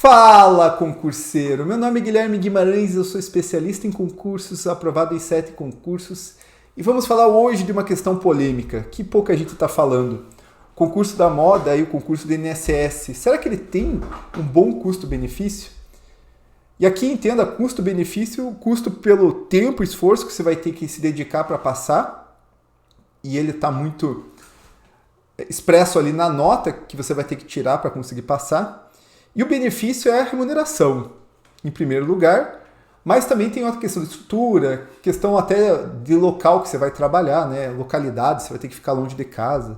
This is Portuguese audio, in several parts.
Fala, concurseiro! Meu nome é Guilherme Guimarães, eu sou especialista em concursos, aprovado em 7 concursos, e vamos falar hoje de uma questão polêmica, que pouca gente está falando. O concurso da moda e o concurso do INSS, será que ele tem um bom custo-benefício? E aqui entenda custo-benefício, custo pelo tempo e esforço que você vai ter que se dedicar para passar, e ele está muito expresso ali na nota que você vai ter que tirar para conseguir passar. E o benefício é a remuneração, em primeiro lugar, mas também tem outra questão de estrutura, questão até de local que você vai trabalhar, né? Localidade, você vai ter que ficar longe de casa.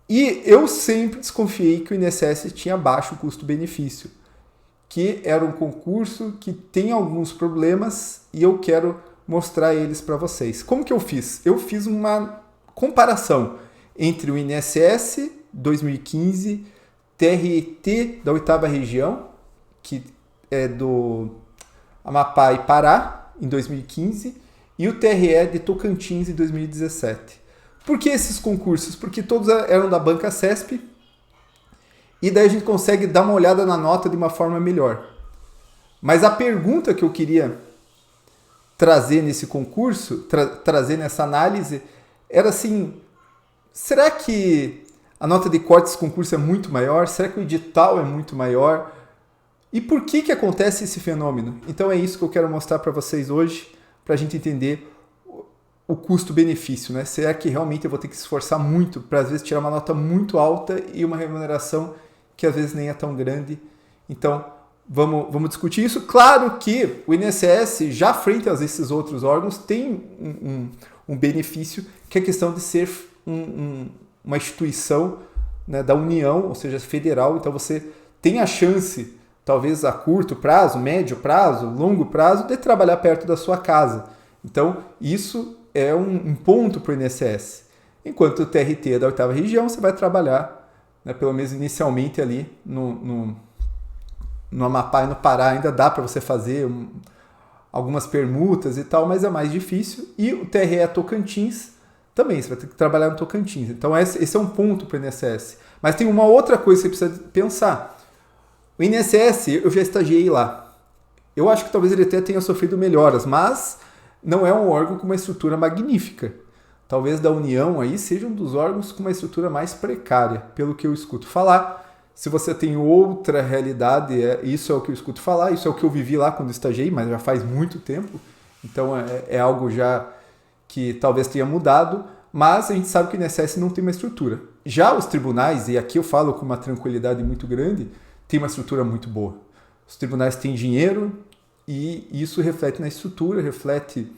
E eu sempre desconfiei que o INSS tinha baixo custo-benefício, que era um concurso que tem alguns problemas e eu quero mostrar eles para vocês. Como que eu fiz? Eu fiz uma comparação entre o INSS 2015, TRT da 8ª região, que é do Amapá e Pará, em 2015, e o TRE de Tocantins, em 2017. Por que esses concursos? Porque todos eram da Banca CESP, e daí a gente consegue dar uma olhada na nota de uma forma melhor. Mas a pergunta que eu queria trazer nesse concurso, trazer nessa análise, era assim, será que a nota de corte desse concurso é muito maior? Será que o edital é muito maior? E por que acontece esse fenômeno? Então é isso que eu quero mostrar para vocês hoje, para a gente entender o custo-benefício, né? Será que realmente eu vou ter que se esforçar muito para, às vezes, tirar uma nota muito alta e uma remuneração que, às vezes, nem é tão grande? Então, vamos discutir isso. Claro que o INSS, já frente a esses outros órgãos, tem um benefício, que é a questão de ser uma instituição, né, da União, ou seja, federal, então você tem a chance, talvez a curto prazo, médio prazo, longo prazo, de trabalhar perto da sua casa. Então, isso é um ponto para o INSS. Enquanto o TRT da 8ª região, você vai trabalhar, né, pelo menos inicialmente ali no Amapá e no Pará, ainda dá para você fazer algumas permutas e tal, mas é mais difícil. E o TRE Tocantins, também, você vai ter que trabalhar no Tocantins. Então, esse é um ponto para o INSS. Mas tem uma outra coisa que você precisa pensar. O INSS, eu já estagiei lá. Eu acho que talvez ele até tenha sofrido melhoras, mas não é um órgão com uma estrutura magnífica. Talvez da União aí seja um dos órgãos com uma estrutura mais precária, pelo que eu escuto falar. Se você tem outra realidade, isso é o que eu escuto falar, isso é o que eu vivi lá quando estagiei, mas já faz muito tempo. Então, é algo já que talvez tenha mudado, mas a gente sabe que o INSS não tem uma estrutura. Já os tribunais, e aqui eu falo com uma tranquilidade muito grande, tem uma estrutura muito boa. Os tribunais têm dinheiro e isso reflete na estrutura, reflete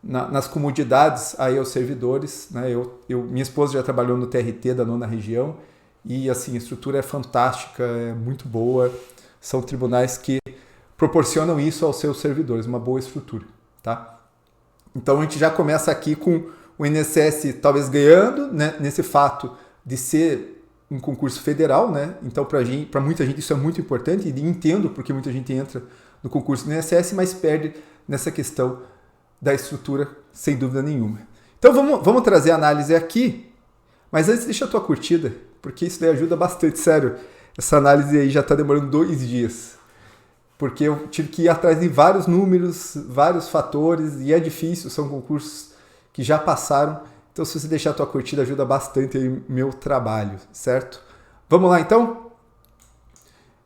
nas comodidades aí aos servidores, né? Minha esposa já trabalhou no TRT da 9ª região e assim, a estrutura é fantástica, é muito boa. São tribunais que proporcionam isso aos seus servidores, uma boa estrutura, tá? Então a gente já começa aqui com o INSS talvez ganhando, né, nesse fato de ser um concurso federal, né? Então para muita gente isso é muito importante e entendo porque muita gente entra no concurso do INSS, mas perde nessa questão da estrutura sem dúvida nenhuma. Então vamos trazer a análise aqui, mas antes deixa a tua curtida, porque isso daí ajuda bastante, sério. Essa análise aí já está demorando 2 dias. Porque eu tive que ir atrás de vários números, vários fatores, e é difícil, são concursos que já passaram. Então, se você deixar a tua curtida, ajuda bastante aí o meu trabalho, certo? Vamos lá, então?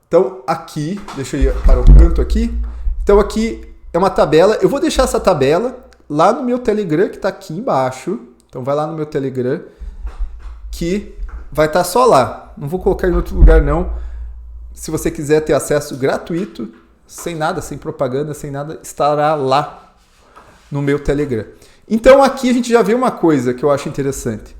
Então, aqui, deixa eu ir para o canto aqui. Então, aqui é uma tabela. Eu vou deixar essa tabela lá no meu Telegram, que está aqui embaixo. Então, vai lá no meu Telegram, que vai estar só lá. Não vou colocar em outro lugar, não. Se você quiser ter acesso gratuito, sem nada, sem propaganda, sem nada, estará lá no meu Telegram. Então aqui a gente já vê uma coisa que eu acho interessante.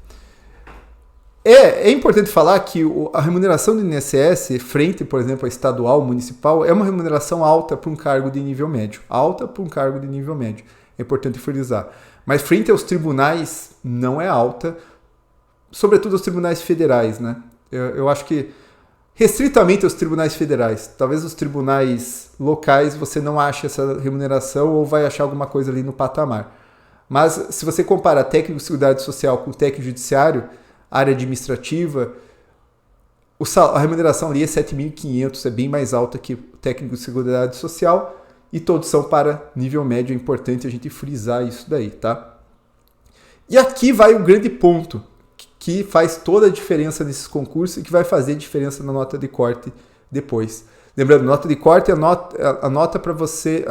É importante falar que a remuneração do INSS, frente, por exemplo, a estadual, municipal, é uma remuneração alta para um cargo de nível médio. Alta para um cargo de nível médio. É importante frisar. Mas frente aos tribunais, não é alta, sobretudo os tribunais federais, né? Eu acho que restritamente aos tribunais federais. Talvez os tribunais locais você não ache essa remuneração ou vai achar alguma coisa ali no patamar. Mas se você compara técnico de seguridade social com técnico judiciário, área administrativa, a remuneração ali é 7.500, é bem mais alta que o técnico de Seguridade Social, e todos são para nível médio, é importante a gente frisar isso daí, tá? E aqui vai o grande ponto, que faz toda a diferença nesses concursos e que vai fazer diferença na nota de corte depois. Lembrando, nota de corte é a nota para você...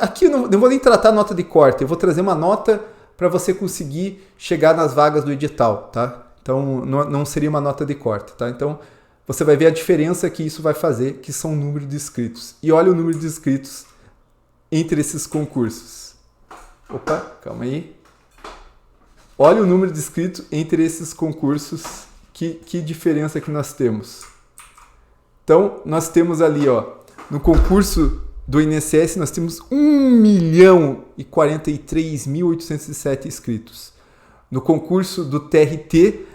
Aqui eu não vou nem tratar nota de corte, eu vou trazer uma nota para você conseguir chegar nas vagas do edital, tá? Então, não seria uma nota de corte, tá? Então, você vai ver a diferença que isso vai fazer, que são o número de inscritos. E olha o número de inscritos entre esses concursos. Opa, calma aí. Olha o número de inscritos entre esses concursos, que diferença que nós temos. Então, nós temos ali, ó, no concurso do INSS, nós temos 1.043.807 inscritos. No concurso do TRT,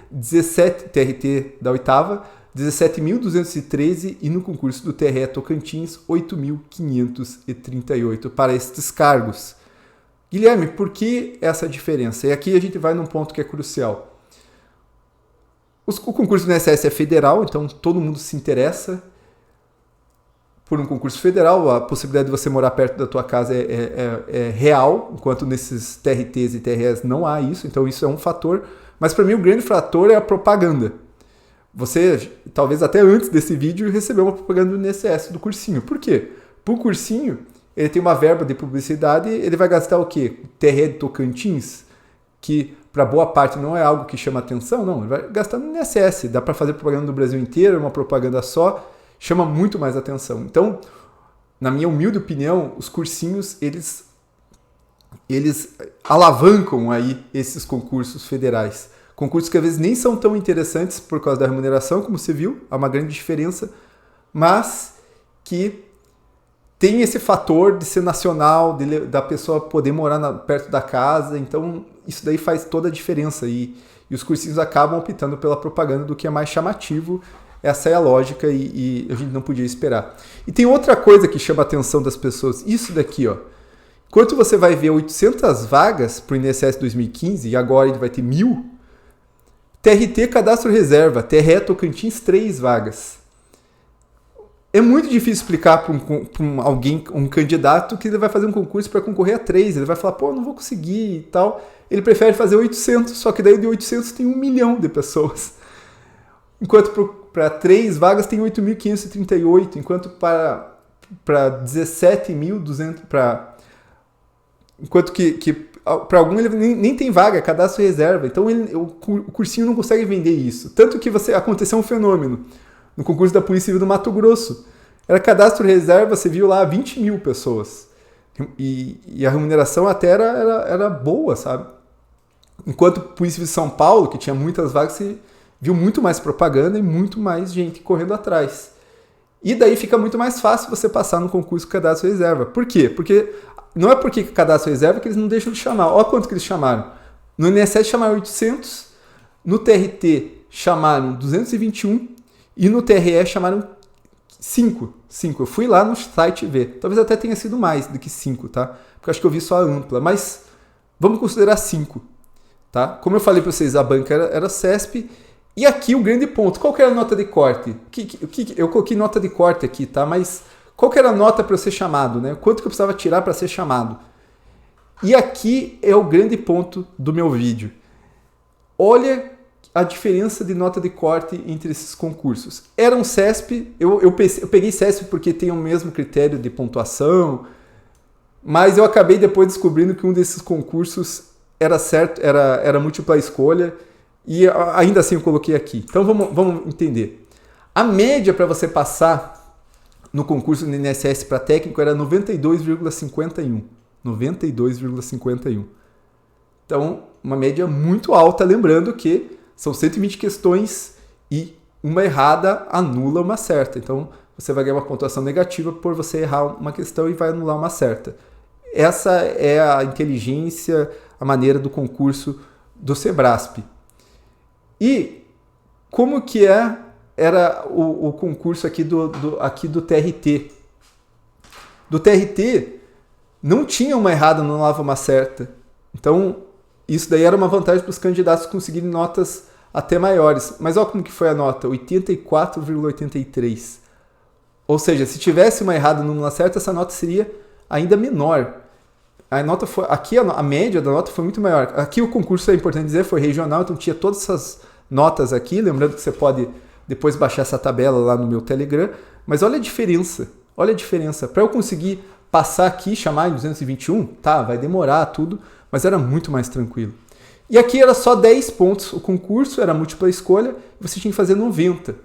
TRT da oitava, 17.213, e no concurso do TRE Tocantins, 8.538 para estes cargos. Guilherme, por que essa diferença? E aqui a gente vai num ponto que é crucial. O concurso do INSS é federal, então todo mundo se interessa por um concurso federal. A possibilidade de você morar perto da tua casa é real, enquanto nesses TRTs e TREs não há isso, então isso é um fator. Mas para mim o grande fator é a propaganda. Você, talvez até antes desse vídeo, recebeu uma propaganda do INSS, do cursinho. Por quê? Para o cursinho, ele tem uma verba de publicidade, ele vai gastar o quê? O TRE de Tocantins, que para boa parte não é algo que chama atenção, não, ele vai gastar no INSS. Dá para fazer propaganda no Brasil inteiro, uma propaganda só, chama muito mais atenção. Então, na minha humilde opinião, os cursinhos, eles alavancam aí esses concursos federais. Concursos que às vezes nem são tão interessantes por causa da remuneração, como você viu, há uma grande diferença, mas que tem esse fator de ser nacional, da pessoa poder morar perto da casa, então isso daí faz toda a diferença. E os cursinhos acabam optando pela propaganda do que é mais chamativo. Essa é a lógica e a gente não podia esperar. E tem outra coisa que chama a atenção das pessoas, isso daqui, ó. Enquanto você vai ver 800 vagas para o INSS 2015, e agora ele vai ter 1.000, TRT Cadastro Reserva, TRE Tocantins 3 vagas. É muito difícil explicar para um candidato que ele vai fazer um concurso para concorrer a 3. Ele vai falar, pô, não vou conseguir e tal. Ele prefere fazer 800, só que daí de 800 tem 1 milhão de pessoas. Enquanto para 3 vagas tem 8.538, enquanto para 17.200, enquanto que para algum ele nem tem vaga, é cadastro reserva. Então o cursinho não consegue vender isso. Tanto que aconteceu um fenômeno no concurso da Polícia Civil do Mato Grosso. Era cadastro reserva, você viu lá 20 mil pessoas. E a remuneração até era boa, sabe? Enquanto Polícia Civil de São Paulo, que tinha muitas vagas, você viu muito mais propaganda e muito mais gente correndo atrás. E daí fica muito mais fácil você passar no concurso cadastro reserva. Por quê? Porque não é porque cadastro reserva que eles não deixam de chamar. Olha quanto que eles chamaram. No INSS chamaram 800, no TRT chamaram 221 e no TRE chamaram 5. Eu fui lá no site ver. Talvez até tenha sido mais do que 5, tá? Porque eu acho que eu vi só a ampla. Mas vamos considerar 5, tá? Como eu falei para vocês, a banca era CESP. E aqui o grande ponto. Qual que era a nota de corte? Eu coloquei nota de corte aqui, tá? Mas qual que era a nota para eu ser chamado, né? Quanto que eu precisava tirar para ser chamado? E aqui é o grande ponto do meu vídeo. Olha a diferença de nota de corte entre esses concursos. Era um CESP, eu peguei CESP porque tem o mesmo critério de pontuação, mas eu acabei depois descobrindo que um desses concursos era múltipla escolha, e ainda assim eu coloquei aqui. Então vamos entender. A média para você passar no concurso do INSS para técnico era 92,51. 92,51. Então, uma média muito alta, lembrando que são 120 questões e uma errada anula uma certa. Então, você vai ganhar uma pontuação negativa por você errar uma questão e vai anular uma certa. Essa é a inteligência, a maneira do concurso do Sebrasp. E como que era o concurso aqui do TRT? Do TRT, não tinha uma errada, não anulava uma certa. Então, isso daí era uma vantagem para os candidatos conseguirem notas até maiores. Mas olha como que foi a nota, 84,83. Ou seja, se tivesse uma errada no número certo, essa nota seria ainda menor. A nota foi, aqui a média da nota foi muito maior. Aqui o concurso, é importante dizer, foi regional, então tinha todas essas notas aqui. Lembrando que você pode depois baixar essa tabela lá no meu Telegram. Mas olha a diferença. Olha a diferença. Para eu conseguir passar aqui, chamar em 221, tá, vai demorar tudo, mas era muito mais tranquilo. E aqui era só 10 pontos. O concurso era múltipla escolha, você tinha que fazer 90.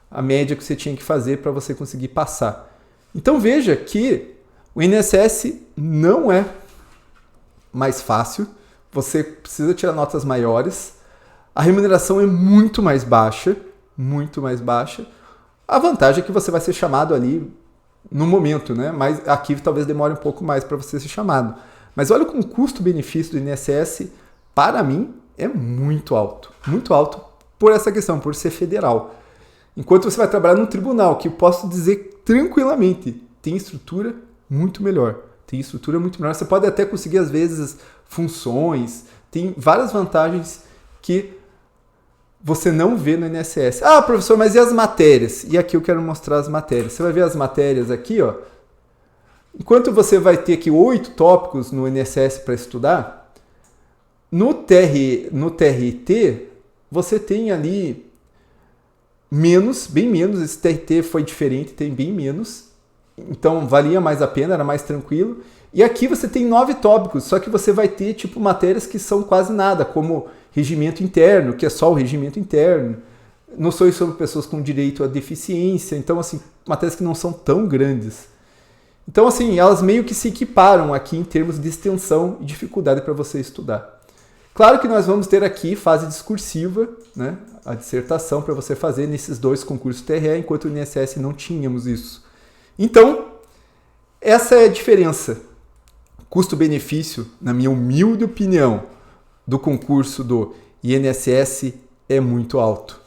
A média que você tinha que fazer para você conseguir passar. Então veja que o INSS não é mais fácil, você precisa tirar notas maiores, a remuneração é muito mais baixa. A vantagem é que você vai ser chamado ali no momento, né? Mas aqui talvez demore um pouco mais para você ser chamado. Mas olha como o custo-benefício do INSS, para mim, é muito alto por essa questão, por ser federal. Enquanto você vai trabalhar num tribunal, que eu posso dizer tranquilamente, tem estrutura muito melhor. Você pode até conseguir, às vezes, funções, tem várias vantagens que você não vê no INSS. Ah, professor, mas e as matérias? E aqui eu quero mostrar as matérias. Você vai ver as matérias aqui, ó. Enquanto você vai ter aqui 8 tópicos no INSS para estudar, no TRT, você tem ali bem menos. Esse TRT foi diferente, tem bem menos. Então valia mais a pena, era mais tranquilo. E aqui você tem 9 tópicos, só que você vai ter tipo matérias que são quase nada, como regimento interno, que é só o regimento interno. Noções sobre pessoas com direito à deficiência. Então, assim, matérias que não são tão grandes. Então, assim, elas meio que se equiparam aqui em termos de extensão e dificuldade para você estudar. Claro que nós vamos ter aqui fase discursiva, né? A dissertação para você fazer nesses 2 concursos TRE, enquanto no INSS não tínhamos isso. Então, essa é a diferença. Custo-benefício, na minha humilde opinião, do concurso do INSS é muito alto.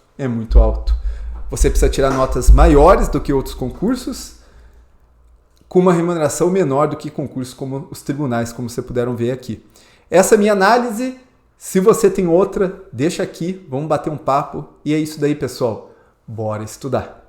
Você precisa tirar notas maiores do que outros concursos, com uma remuneração menor do que concursos como os tribunais, como vocês puderam ver aqui. Essa é a minha análise. Se você tem outra, deixa aqui, vamos bater um papo. E é isso daí, pessoal. Bora estudar!